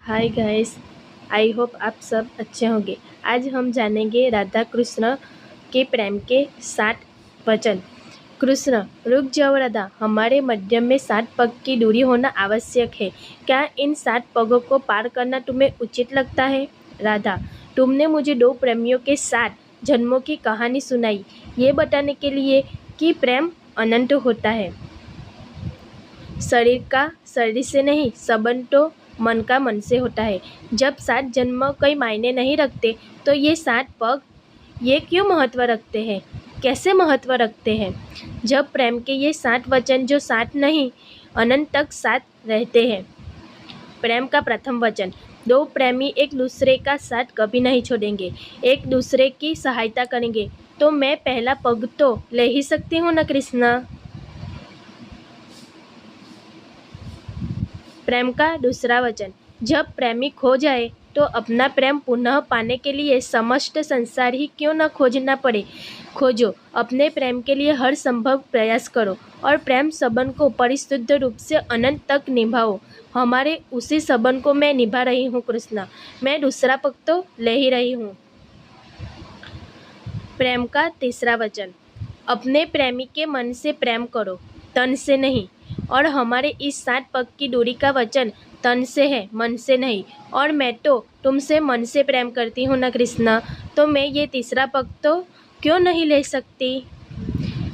Hi guys, I hope आप सब अच्छे होंगे। आज हम जानेंगे राधा कृष्ण के प्रेम के 7 वचन। कृष्ण, रुक जाओ राधा, हमारे मध्य में 7 पग की दूरी होना आवश्यक है। क्या इन 7 पगों को पार करना तुम्हें उचित लगता है? राधा, तुमने मुझे 2 प्रेमियों के 7 जन्मों की कहानी सुनाई, ये बताने के लिए कि प्रेम अनंत होता है। शरीर का शरीर से नहीं, संबंध तो मन का मन से होता है। जब 7 जन्म कोई मायने नहीं रखते तो ये 7 पग ये क्यों महत्व रखते हैं? कैसे महत्व रखते हैं? जब प्रेम के ये 7 वचन जो 7 नहीं, अनंत तक साथ रहते हैं। प्रेम का प्रथम वचन, 2 प्रेमी एक दूसरे का साथ कभी नहीं छोड़ेंगे, एक दूसरे की सहायता करेंगे। तो मैं पहला पग तो ले ही सकती हूँ ना कृष्णा। प्रेम का दूसरा वचन, जब प्रेमी खो जाए तो अपना प्रेम पुनः पाने के लिए समस्त संसार ही क्यों न खोजना पड़े, खोजो। अपने प्रेम के लिए हर संभव प्रयास करो और प्रेम संबंध को परिशुद्ध रूप से अनंत तक निभाओ। हमारे उसी संबंध को मैं निभा रही हूँ कृष्णा। मैं दूसरा पग तो ले ही रही हूँ। प्रेम का तीसरा वचन, अपने प्रेमी के मन से प्रेम करो, तन से नहीं। और हमारे इस 7 पग की दूरी का वचन तन से है, मन से नहीं। और मैं तो तुमसे मन से प्रेम करती हूँ ना कृष्णा, तो मैं ये तीसरा पग तो क्यों नहीं ले सकती।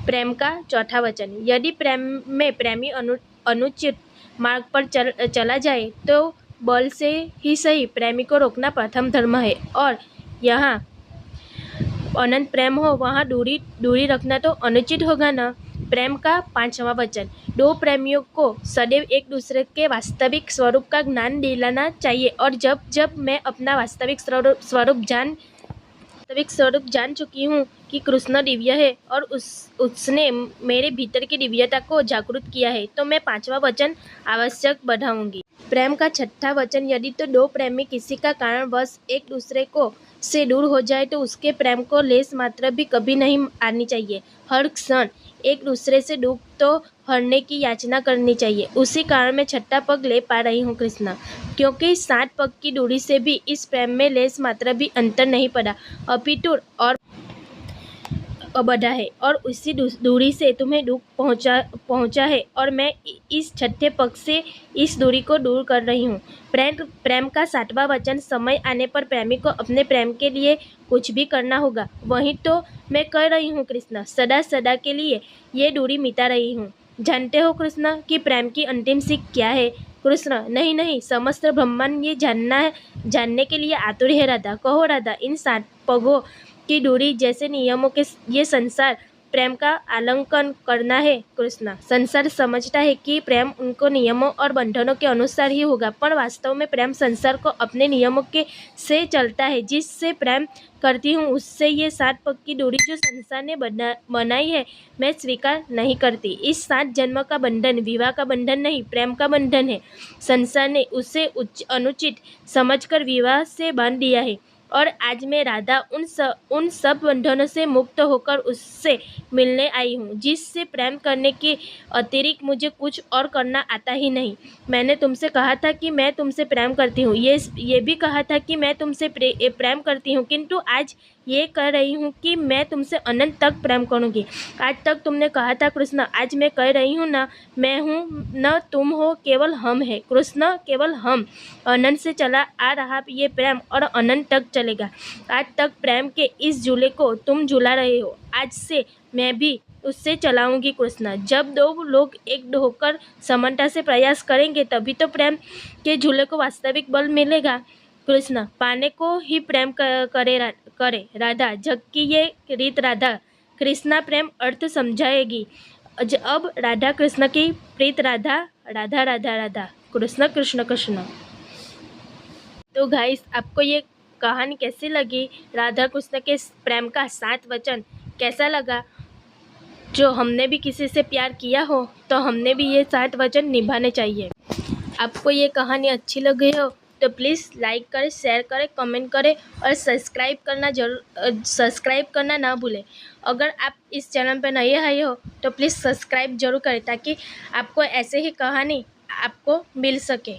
प्रेम का चौथा वचन, यदि प्रेम में प्रेमी अनुचित मार्ग पर चला जाए तो बल से ही सही प्रेमी को रोकना प्रथम धर्म है। और यहाँ अनंत प्रेम हो वहाँ दूरी रखना तो अनुचित होगा ना। प्रेम का पांचवा वचन, 2 प्रेमियों को सदैव एक दूसरे के वास्तविक स्वरूप का ज्ञान दिलाना चाहिए। और जब जब मैं अपना वास्तविक स्वरूप जान चुकी हूँ कि कृष्ण दिव्य है और उसने मेरे भीतर की दिव्यता को जागृत किया है, तो मैं 5वां वचन आवश्यक बढ़ाऊंगी। प्रेम का छठा वचन, यदि तो 2 प्रेमी किसी का कारणवश एक दूसरे को से दूर हो जाए तो उसके प्रेम को लेस मात्र भी कभी नहीं आनी चाहिए। हर क्षण एक दूसरे से दुख तो हरने की याचना करनी चाहिए। उसी कारण मैं छठा पग ले पा रही हूँ कृष्णा, क्योंकि 7 पग की दूरी से भी इस प्रेम में लेस मात्र भी अंतर नहीं पड़ा, अपितु और बढ़ा है। और उसी दूरी से तुम्हें दुख पहुंचा है और मैं इस छठे पग से इस दूरी को दूर कर रही हूँ। प्रेम का 7वां वचन, समय आने पर प्रेमी को अपने प्रेम के लिए कुछ भी करना होगा। वही तो मैं कर रही हूँ कृष्णा, सदा सदा के लिए ये दूरी मिटा रही हूँ। जानते हो कृष्णा कि प्रेम की अंतिम सीख क्या है? कृष्ण, नहीं नहीं, समस्त ब्रह्मांड ये जानने के लिए आतुर है राधा। कहो राधा, इन 7 पगों की दूरी जैसे नियमों के ये संसार प्रेम का आलंकन करना है कृष्णा। संसार समझता है कि प्रेम उनको नियमों और बंधनों के अनुसार ही होगा, पर वास्तव में प्रेम संसार को अपने नियमों के से चलता है। जिससे प्रेम करती हूँ उससे ये 7 पग की दूरी जो संसार ने बनाई है, मैं स्वीकार नहीं करती। इस 7 जन्म का बंधन विवाह का बंधन नहीं, प्रेम का बंधन है। संसार ने उसे अनुचित समझकर विवाह से बांध दिया है और आज मैं राधा उन सब बंधनों से मुक्त होकर उससे मिलने आई हूँ, जिससे प्रेम करने के अतिरिक्त मुझे कुछ और करना आता ही नहीं। मैंने तुमसे कहा था कि मैं तुमसे प्रेम करती हूँ, ये भी कहा था कि मैं तुमसे प्रेम करती हूँ, किंतु आज ये कह रही हूँ कि मैं तुमसे अनंत तक प्रेम करूँगी। आज तक तुमने कहा था कृष्ण, आज मैं कह रही हूँ ना, मैं हूँ न तुम हो, केवल हम है कृष्ण, केवल हम। अनंत से चला आ रहा ये प्रेम और अनंत तक चलेगा। आज तक प्रेम के इस झूले को तुम झूला रहे हो, आज से मैं भी उससे चलाऊंगी कृष्णा। जब 2 लोग एक होकर समानता से प्रयास करेंगे तभी तो प्रेम के झूले को वास्तविक बल मिलेगा कृष्ण। पाने को ही प्रेम करे राधा, जग की ये रीत राधा कृष्णा प्रेम अर्थ समझाएगी। अब राधा कृष्ण की प्रीत राधा राधा राधा राधा, कृष्ण कृष्ण कृष्ण। तो गाइस, आपको ये कहानी कैसी लगी? राधा कृष्ण के प्रेम का 7 वचन कैसा लगा? जो हमने भी किसी से प्यार किया हो तो हमने भी ये 7 वचन निभाने चाहिए। आपको ये कहानी अच्छी लगी हो तो प्लीज़ लाइक करें, शेयर करें, कमेंट करें और सब्सक्राइब करना ना भूलें। अगर आप इस चैनल पर नए आए हो तो प्लीज़ सब्सक्राइब जरूर करें, ताकि आपको ऐसे ही कहानी आपको मिल सके।